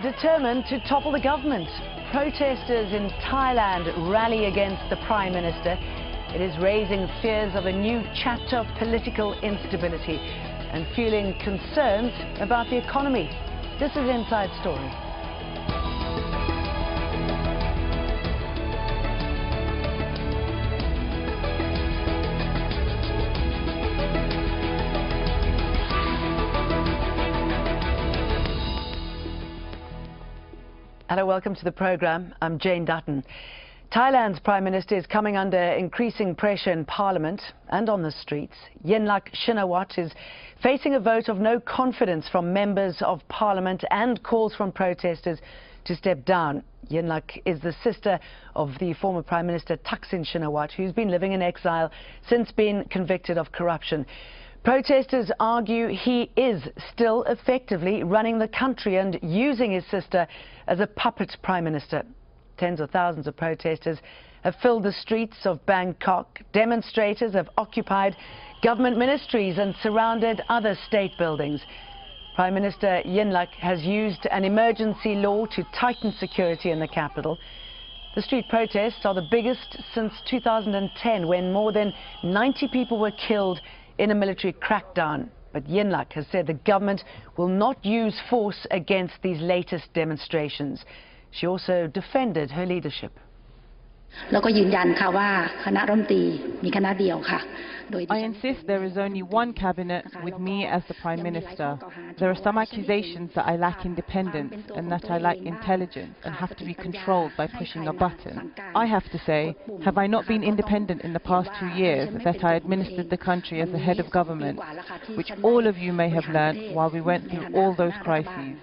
Determined to topple the government, protesters in Thailand rally against the Prime Minister. It is raising fears of a new chapter of political instability and fueling concerns about the economy. This is Inside Story. Hello, welcome to the programme. I'm Jane Dutton. Thailand's Prime Minister is coming under increasing pressure in Parliament and on the streets. Yingluck Shinawatra is facing a vote of no confidence from members of Parliament and calls from protesters to step down. Yingluck is the sister of the former Prime Minister Thaksin Shinawatra, who's been living in exile since being convicted of corruption. Protesters argue he is still effectively running the country and using his sister as a puppet prime minister. Tens of thousands of protesters have filled the streets of Bangkok. Demonstrators have occupied government ministries and surrounded other state buildings. Prime Minister Yingluck has used an emergency law to tighten security in the capital. The street protests are the biggest since 2010, when more than 90 people were killed in a military crackdown. But Yingluck has said the government will not use force against these latest demonstrations. She also defended her leadership. I insist there is only one cabinet with me as the Prime Minister. There are some accusations that I lack independence and that I lack intelligence and have to be controlled by pushing a button. I have to say, have I not been independent in the past 2 years that I administered the country as the head of government, which all of you may have learnt while we went through all those crises.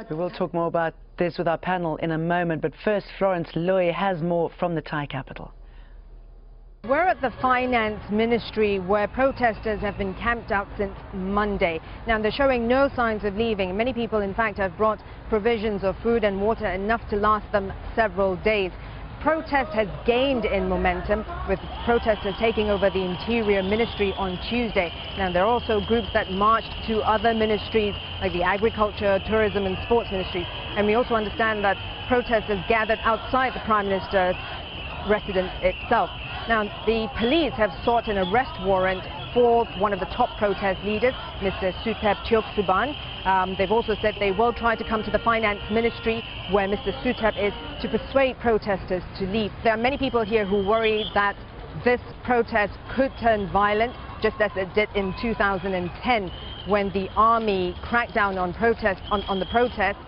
We will talk more about this with our panel in a moment, but first Florence Loy has more from the Thai capital. We're at the Finance Ministry, where protesters have been camped out since Monday. Now, they're showing no signs of leaving. Many people, in fact, have brought provisions of food and water enough to last them several days. Protest has gained in momentum, with protesters taking over the Interior Ministry on Tuesday. Now, there are also groups that marched to other ministries like the Agriculture, Tourism and Sports Ministries. And we also understand that protesters gathered outside the Prime Minister's residence itself. Now, the police have sought an arrest warrant for one of the top protest leaders, Mr. Suthep Thaugsuban. They've also said they will try to come to the Finance Ministry, where Mr. Suthep is, to persuade protesters to leave. There are many people here who worry that this protest could turn violent, just as it did in 2010, when the army cracked down on the protests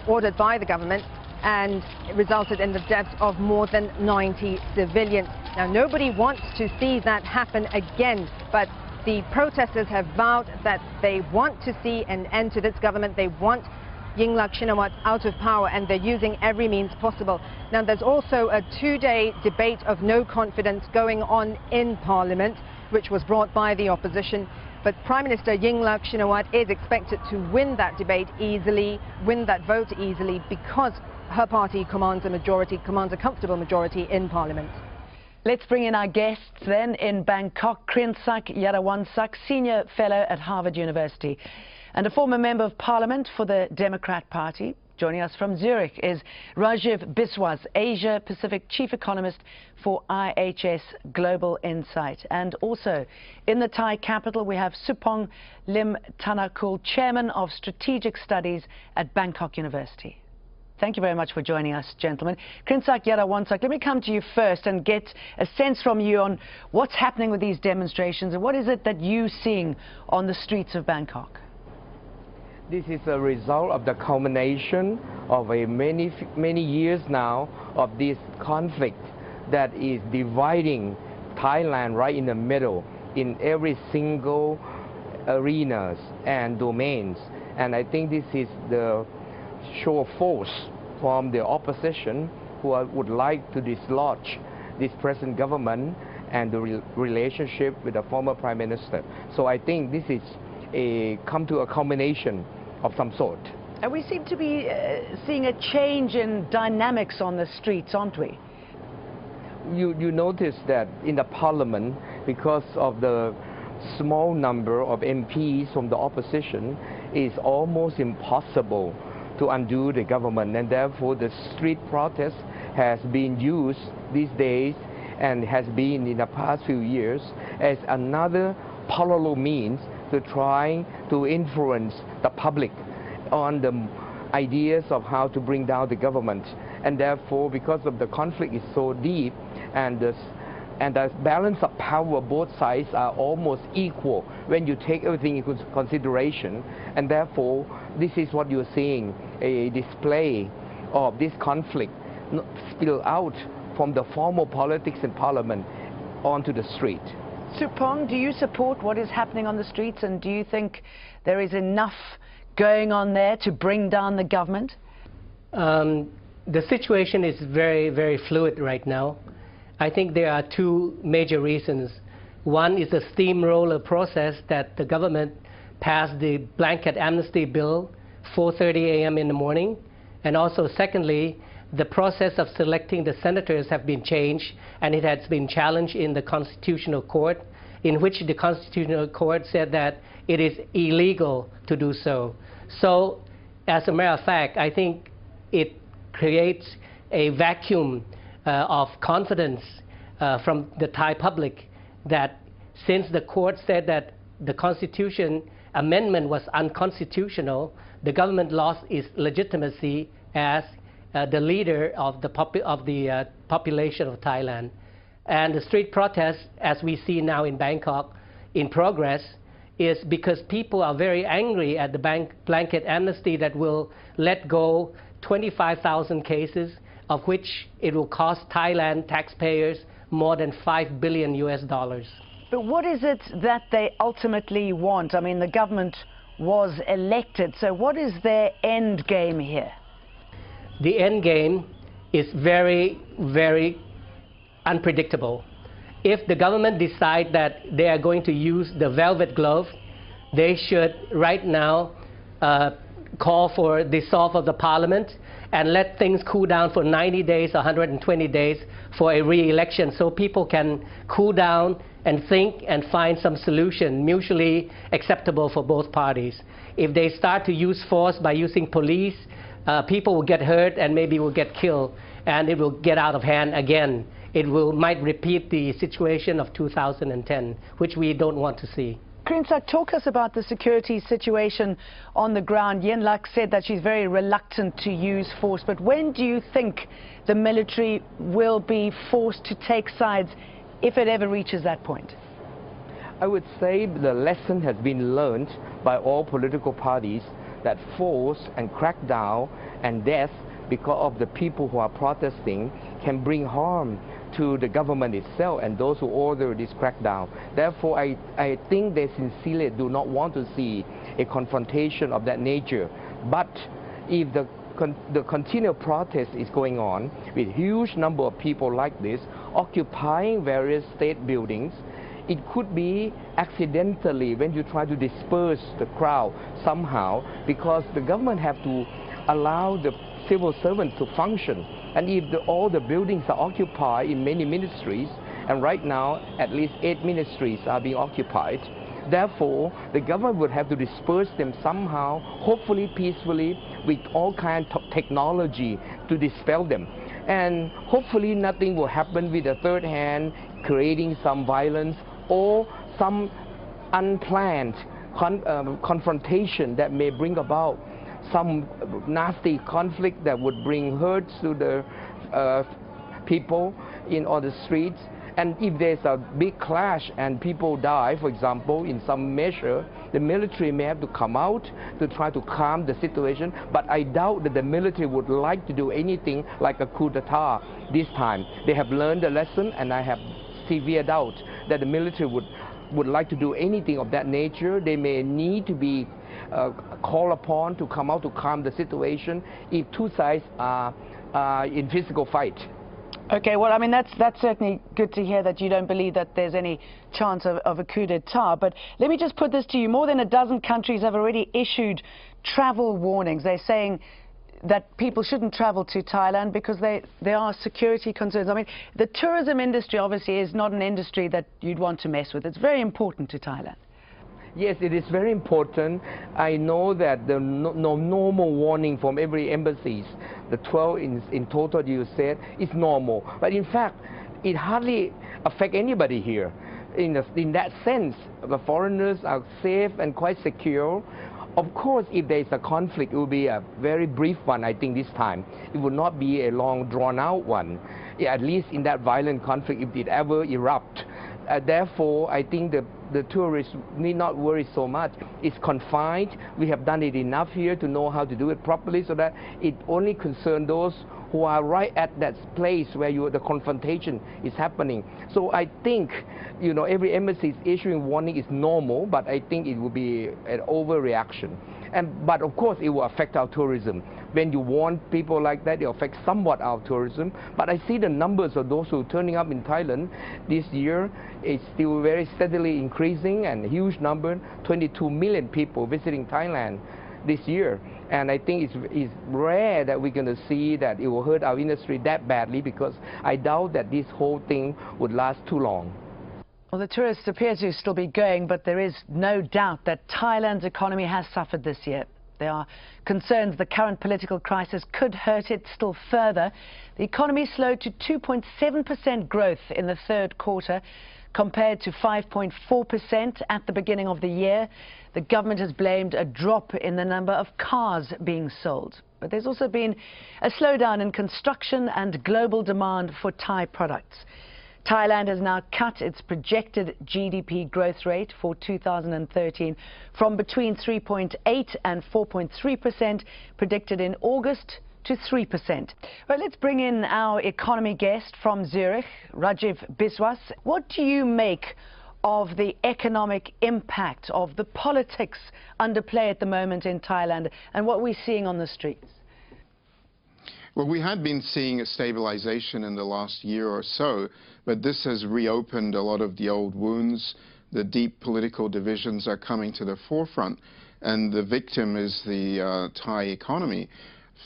ordered by the government, and it resulted in the deaths of more than 90 civilians. Now, nobody wants to see that happen again, but the protesters have vowed that they want to see an end to this government. They want Yingluck Shinawatra out of power, and they're using every means possible. Now, there's also a 2-day debate of no confidence going on in Parliament, which was brought by the opposition. But Prime Minister Yingluck Shinawatra is expected to win that debate easily, win that vote easily, because her party commands a comfortable majority in Parliament. Let's bring in our guests then. In Bangkok, Krinsak Yadawansak, Senior Fellow at Harvard University and a former Member of Parliament for the Democrat Party. Joining us from Zurich is Rajiv Biswas, Asia Pacific Chief Economist for IHS Global Insight. And also in the Thai capital, we have Supong Lim Tanakul, Chairman of Strategic Studies at Bangkok University. Thank you very much for joining us, gentlemen. Krinsak Yadawansak, let me come to you first and get a sense from you on what's happening with these demonstrations and what is it that you're seeing on the streets of Bangkok? This is a result of the culmination of many years now of this conflict that is dividing Thailand right in the middle in every single arenas and domains. And I think this is the show of force from the opposition, who would like to dislodge this present government and the relationship with the former Prime Minister. So I think this is come to a culmination of some sort. And we seem to be seeing a change in dynamics on the streets, aren't we? You notice that in the Parliament, because of the small number of MPs from the opposition, it's almost impossible to undo the government, and therefore the street protest has been used these days and has been in the past few years as another parallel means to trying to influence the public on the ideas of how to bring down the government. And therefore, because of the conflict is so deep and the balance of power, both sides are almost equal when you take everything into consideration. And therefore, this is what you're seeing, a display of this conflict spill out from the formal politics in parliament onto the street. Supong, do you support what is happening on the streets, and do you think there is enough going on there to bring down the government? The situation is very, very fluid right now. I think there are two major reasons. One is the steamroller process that the government passed the blanket amnesty bill 4:30 a.m. in the morning. And also, secondly, the process of selecting the senators have been changed, and it has been challenged in the Constitutional Court, in which the Constitutional Court said that it is illegal to do so. So, as a matter of fact, I think it creates a vacuum of confidence from the Thai public that since the court said that the Constitution amendment was unconstitutional, the government lost its legitimacy as the leader of the population of Thailand. And the street protests, as we see now in Bangkok, in progress, is because people are very angry at the blanket amnesty that will let go 25,000 cases, of which it will cost Thailand taxpayers more than $5 billion. But what is it that they ultimately want? I mean, the government was elected, so what is their end game here? The end game is very, very unpredictable. If the government decide that they are going to use the velvet glove, they should right now call for dissolve of the parliament and let things cool down for 90 days, 120 days for a re-election, so people can cool down and think and find some solution mutually acceptable for both parties. If they start to use force by using police, people will get hurt and maybe will get killed, and it will get out of hand again. It might repeat the situation of 2010, which we don't want to see. Krinsak, talk us about the security situation on the ground. Yenlak said that she's very reluctant to use force, but when do you think the military will be forced to take sides, if it ever reaches that point? I would say the lesson has been learned by all political parties that force and crackdown and death because of the people who are protesting can bring harm to the government itself and those who order this crackdown. Therefore, I think they sincerely do not want to see a confrontation of that nature. But if the continual protest is going on with huge number of people like this occupying various state buildings, it could be accidentally when you try to disperse the crowd somehow, because the government have to allow the civil servants to function. And if all the buildings are occupied in many ministries, and right now at least 8 ministries are being occupied, therefore the government would have to disperse them somehow, hopefully peacefully, with all kinds of technology to dispel them. And hopefully nothing will happen with a third hand creating some violence or some unplanned confrontation that may bring about some nasty conflict that would bring hurt to the people on the streets. And if there's a big clash and people die, for example, in some measure, the military may have to come out to try to calm the situation. But I doubt that the military would like to do anything like a coup d'etat this time. They have learned the lesson, and I have severe doubt that the military would like to do anything of that nature. They may need to be called upon to come out to calm the situation if two sides are in physical fight. Okay, well, I mean, that's certainly good to hear that you don't believe that there's any chance of a coup d'etat. But let me just put this to you. More than a dozen countries have already issued travel warnings. They're saying that people shouldn't travel to Thailand because there are security concerns. I mean, the tourism industry obviously is not an industry that you'd want to mess with. It's very important to Thailand. Yes, it is very important. I know that the normal warning from every embassies, the 12 in total you said, is normal. But in fact, it hardly affects anybody here. In that sense, the foreigners are safe and quite secure. Of course, if there is a conflict, it will be a very brief one, I think, this time. It will not be a long, drawn-out one, at least in that violent conflict, if it ever erupt. Therefore, I think the tourists need not worry so much. It's confined. We have done it enough here to know how to do it properly so that it only concerns those who are right at that place where the confrontation is happening. So I think, every embassy is issuing warning is normal, but I think it will be an overreaction. But of course, it will affect our tourism. When you warn people like that, it affects somewhat our tourism. But I see the numbers of those who are turning up in Thailand this year is still very steadily increasing, and a huge number, 22 million people visiting Thailand this year. And I think it's rare that we're going to see that it will hurt our industry that badly, because I doubt that this whole thing would last too long. Well, the tourists appear to still be going, but there is no doubt that Thailand's economy has suffered this year. There are concerns the current political crisis could hurt it still further. The economy slowed to 2.7% growth in the third quarter, compared to 5.4% at the beginning of the year. The government has blamed a drop in the number of cars being sold. But there's also been a slowdown in construction and global demand for Thai products. Thailand has now cut its projected GDP growth rate for 2013 from between 3.8 and 4.3% predicted in August to 3%. Well, let's bring in our economy guest from Zurich, Rajiv Biswas. What do you make of the economic impact of the politics under play at the moment in Thailand and what we're seeing on the streets? Well, we had been seeing a stabilization in the last year or so, but this has reopened a lot of the old wounds. The deep political divisions are coming to the forefront, and the victim is the Thai economy.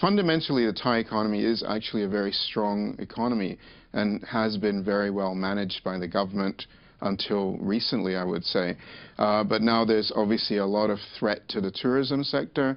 Fundamentally, the Thai economy is actually a very strong economy and has been very well managed by the government until recently, I would say. But now there's obviously a lot of threat to the tourism sector.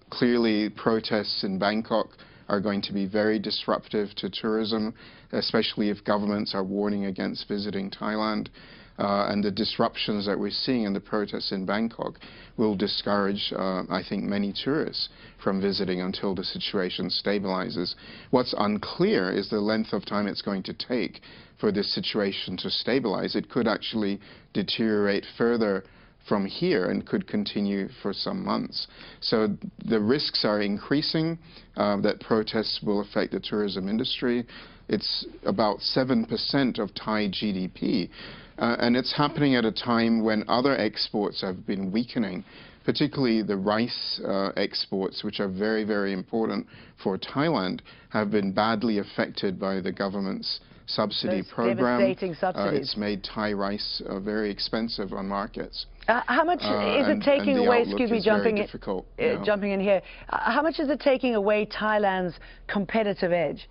Clearly, protests in Bangkok are going to be very disruptive to tourism, especially if governments are warning against visiting Thailand. And the disruptions that we're seeing in the protests in Bangkok will discourage, I think, many tourists from visiting until the situation stabilizes. What's unclear is the length of time it's going to take for this situation to stabilize. It could actually deteriorate further from here and could continue for some months. So the risks are increasing that protests will affect the tourism industry. It's about 7% of Thai GDP. And it's happening at a time when other exports have been weakening, particularly the rice exports, which are very, very important for Thailand, have been badly affected by the government's subsidy program. Devastating subsidies. It's made Thai rice very expensive on markets. How much is it taking away, excuse me, jumping in here, how much is it taking away Thailand's competitive edge?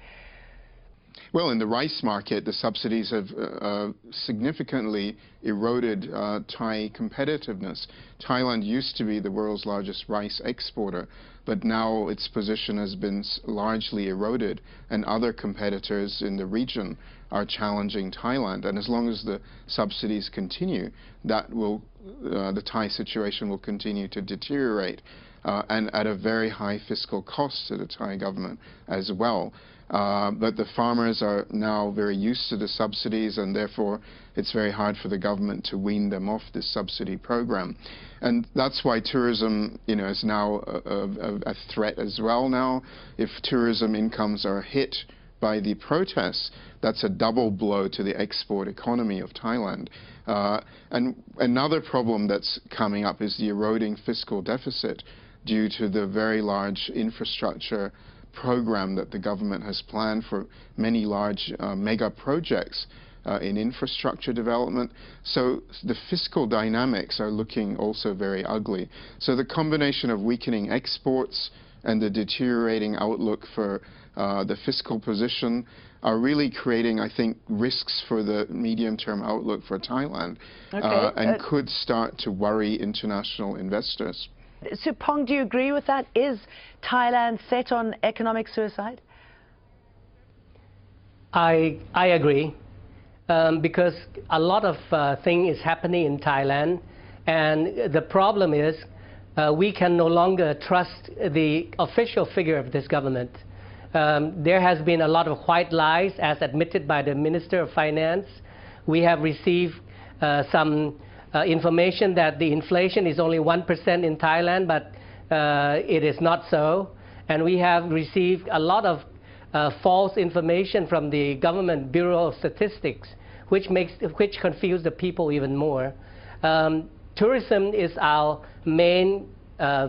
Well, in the rice market, the subsidies have significantly eroded Thai competitiveness. Thailand used to be the world's largest rice exporter, but now its position has been largely eroded, and other competitors in the region are challenging Thailand. And as long as the subsidies continue, that will, the Thai situation will continue to deteriorate, and at a very high fiscal cost to the Thai government as well. But the farmers are now very used to the subsidies, and therefore it's very hard for the government to wean them off this subsidy program. And that's why tourism, is now a threat as well now. If tourism incomes are hit by the protests, that's a double blow to the export economy of Thailand. And another problem that's coming up is the eroding fiscal deficit due to the very large infrastructure program that the government has planned for many large mega projects in infrastructure development. So the fiscal dynamics are looking also very ugly. So the combination of weakening exports, and the deteriorating outlook for the fiscal position are really creating, I think, risks for the medium-term outlook for Thailand, and could start to worry international investors. Supong, do you agree with that? Is Thailand set on economic suicide? I agree, because a lot of things is happening in Thailand, and the problem is we can no longer trust the official figure of this government. There has been a lot of white lies, as admitted by the Minister of Finance. We have received some information that the inflation is only 1% in Thailand, but it is not so. And we have received a lot of false information from the Government Bureau of Statistics, which confuse the people even more. Tourism is our main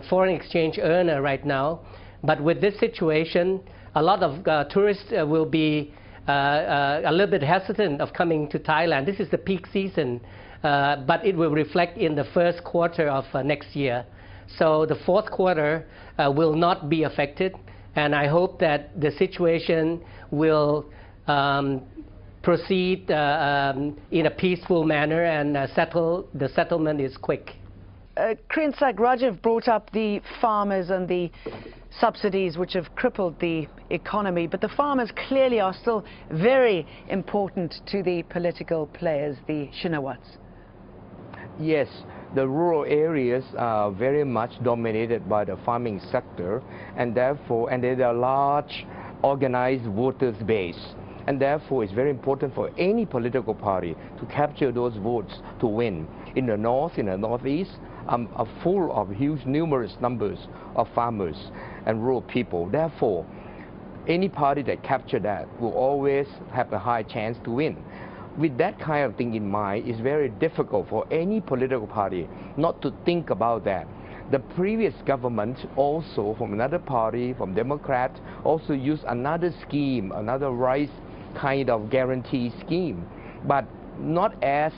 foreign exchange earner right now, but with this situation, a lot of tourists will be a little bit hesitant of coming to Thailand. This is the peak season, but it will reflect in the first quarter of next year. So the fourth quarter will not be affected, and I hope that the situation will proceed in a peaceful manner, and the settlement is quick. Krinsak, Rajiv brought up the farmers and the subsidies which have crippled the economy, but the farmers clearly are still very important to the political players, the Shinawats. Yes, the rural areas are very much dominated by the farming sector, and therefore, and there's a large organized voters base. And therefore, it's very important for any political party to capture those votes to win. In the north, in the northeast, are full of huge, numerous numbers of farmers and rural people. Therefore, any party that captures that will always have a high chance to win. With that kind of thing in mind, it's very difficult for any political party not to think about that. The previous government also, from another party, from Democrats, also used another scheme, another rice kind of guarantee scheme, but not as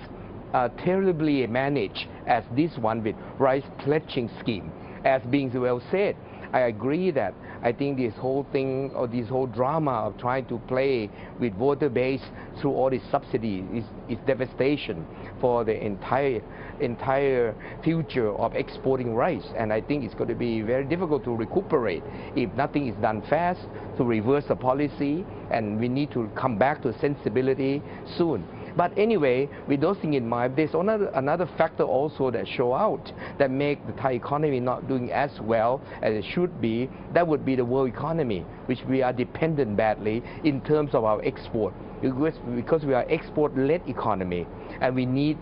terribly managed as this one with rice pledging scheme. As being well said, I agree that I think this whole thing, or this whole drama of trying to play with voter base through all these subsidies is devastation for the entire future of exporting rice. And I think it's going to be very difficult to recuperate if nothing is done fast to reverse the policy, and we need to come back to sensibility soon. But anyway, with those things in mind, there's another factor also that show out that make the Thai economy not doing as well as it should be. That would be the world economy, which we are dependent badly in terms of our export. Because we are export-led economy, and we need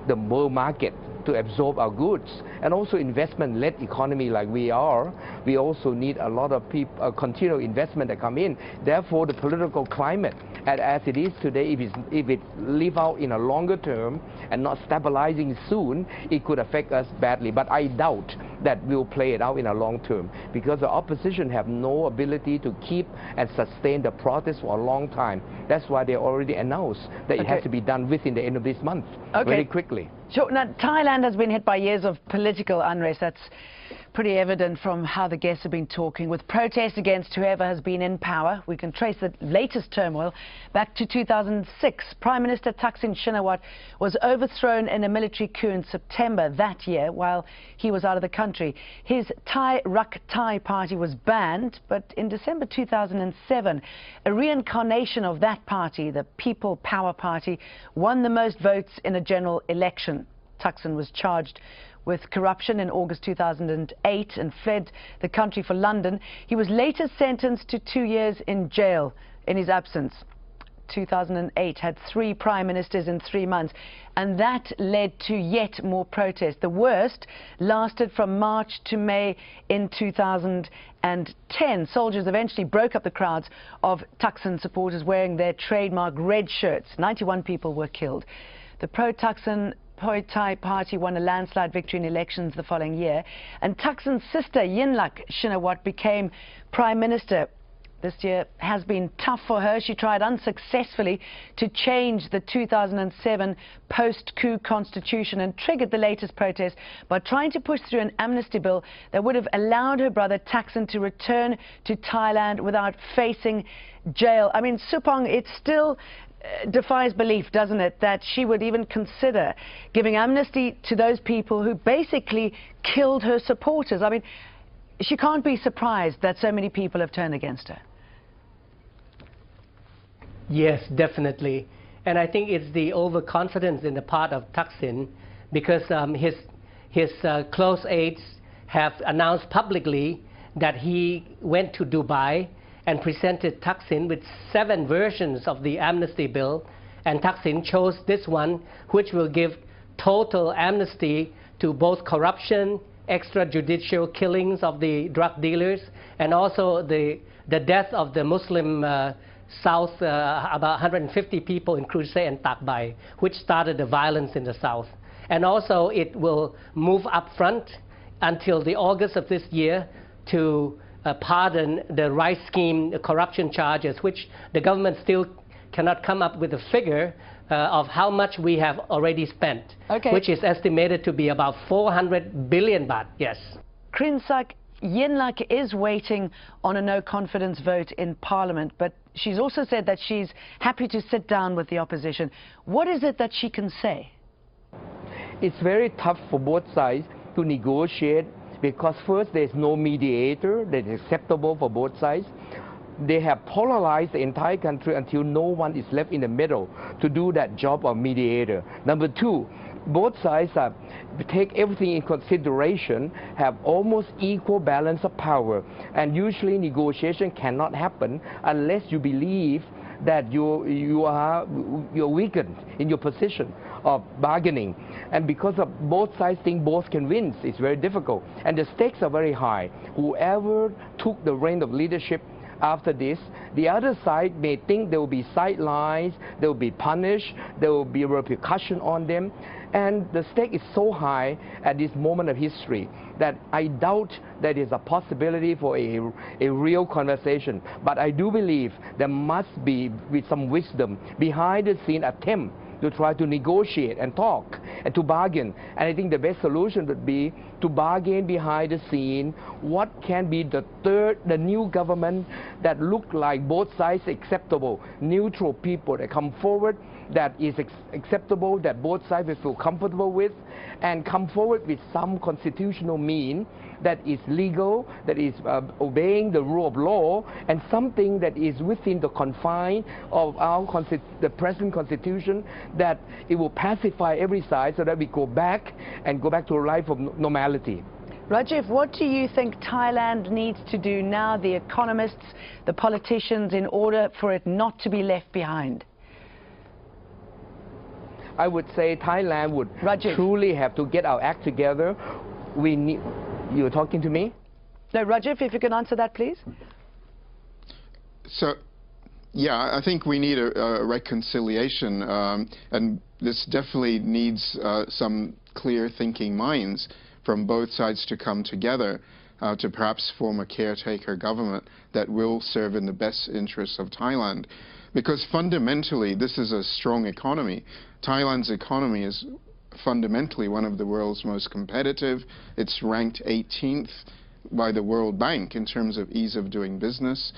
the world market to absorb our goods, and also investment-led economy like we are. We also need a lot of continual investment that come in. Therefore, the political climate, as it is today, if it live out in a longer term and not stabilizing soon, it could affect us badly. But I doubt that we'll play it out in a long term, because the opposition have no ability to keep and sustain the protest for a long time. That's why they already announced that it has to be done within the end of this month, very quickly. Sure. Now, Thailand has been hit by years of political unrest. That's pretty evident from how the guests have been talking, with protests against whoever has been in power. We can trace the latest turmoil back to 2006. Prime Minister Thaksin Shinawatra was overthrown in a military coup in September that year while he was out of the country. His Thai Rak Thai party was banned, but in December 2007, a reincarnation of that party, the People Power Party, won the most votes in a general election. Thaksin was charged with corruption in August 2008 and fled the country for London. He was later sentenced to 2 years in jail in his absence. 2008 had 3 prime ministers in 3 months, and that led to yet more protests. The worst lasted from March to May in 2010. Soldiers eventually broke up the crowds of Thaksin supporters wearing their trademark red shirts. 91 people were killed. The pro-Thaksin Pheu Thai party won a landslide victory in elections the following year, and Thaksin's sister Yingluck Shinawatra became prime minister. This year has been tough for her. She tried unsuccessfully to change the 2007 post-coup constitution and triggered the latest protest by trying to push through an amnesty bill that would have allowed her brother Thaksin to return to Thailand without facing jail. I mean, Supong, it still defies belief, doesn't it, that she would even consider giving amnesty to those people who basically killed her supporters. I mean, she can't be surprised that so many people have turned against her. Yes, definitely. And I think it's the overconfidence in the part of Thaksin, because his close aides have announced publicly that he went to Dubai and presented Thaksin with 7 versions of the amnesty bill, and Thaksin chose this one, which will give total amnesty to both corruption, extrajudicial killings of the drug dealers, and also the death of the Muslim South, about 150 people in Krushe and Takbai, which started the violence in the South. And also it will move up front until the August of this year to pardon the rice scheme corruption charges, which the government still cannot come up with a figure of how much we have already spent, which is estimated to be about 400 billion baht, yes. Krinsak Yinlak is waiting on a no-confidence vote in Parliament, but she's also said that she's happy to sit down with the opposition. What is it that she can say? It's very tough for both sides to negotiate because first there's no mediator that is acceptable for both sides. They have polarized the entire country until no one is left in the middle to do that job of mediator. Number 2, both sides take everything in consideration, have almost equal balance of power, and usually negotiation cannot happen unless you believe that you're weakened in your position of bargaining. And because of both sides think both can win, it's very difficult. And the stakes are very high. Whoever took the reign of leadership after this, the other side may think there will be sidelines, they will be punished, there will be repercussion on them. And the stake is so high at this moment of history that I doubt there is a possibility for a real conversation. But I do believe there must be, with some wisdom, behind the scene attempt to try to negotiate and talk and to bargain. And I think the best solution would be to bargain behind the scene what can be the new government that look like both sides acceptable, neutral people that come forward that is acceptable, that both sides will feel comfortable with, and come forward with some constitutional mean that is legal, that is obeying the rule of law, and something that is within the confine of the present constitution, that it will pacify every side so that we go back to a life of normality. Rajiv, what do you think Thailand needs to do now, the economists, the politicians, in order for it not to be left behind? I would say Thailand would truly have to get our act together. We need. You're talking to me? No, Rajiv, if you can answer that, please. So, yeah, I think we need a reconciliation, and this definitely needs some clear thinking minds from both sides to come together to perhaps form a caretaker government that will serve in the best interests of Thailand. Because fundamentally, this is a strong economy. Thailand's economy is fundamentally one of the world's most competitive. It's ranked 18th by the World Bank in terms of ease of doing business.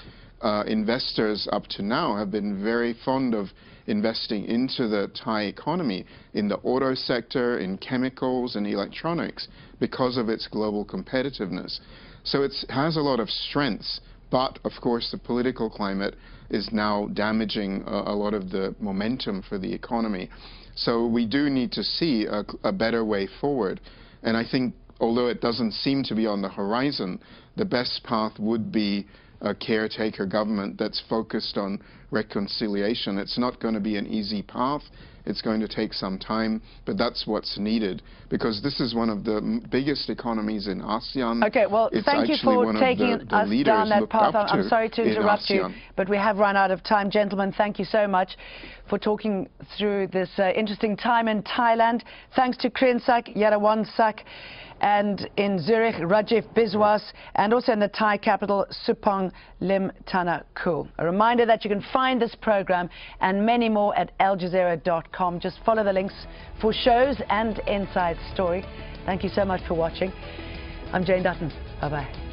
Investors up to now have been very fond of investing into the Thai economy in the auto sector, in chemicals and electronics because of its global competitiveness. So it has a lot of strengths, but of course the political climate is now damaging a lot of the momentum for the economy. So we do need to see a better way forward. And I think, although it doesn't seem to be on the horizon, the best path would be a caretaker government that's focused on reconciliation. It's not going to be an easy path. It's going to take some time, but that's what's needed because this is one of the biggest economies in ASEAN. Okay, well, it's thank you for taking us down that path. I'm sorry to interrupt you, but we have run out of time. Gentlemen, thank you so much for talking through this interesting time in Thailand. Thanks to Krinsak, Yarawansak, and in Zurich, Rajiv Biswas, and also in the Thai capital, Supong Lim Tanaku. A reminder that you can find this program and many more at aljazeera.com. Just follow the links for shows and inside story. Thank you so much for watching. I'm Jane Dutton. Bye-bye.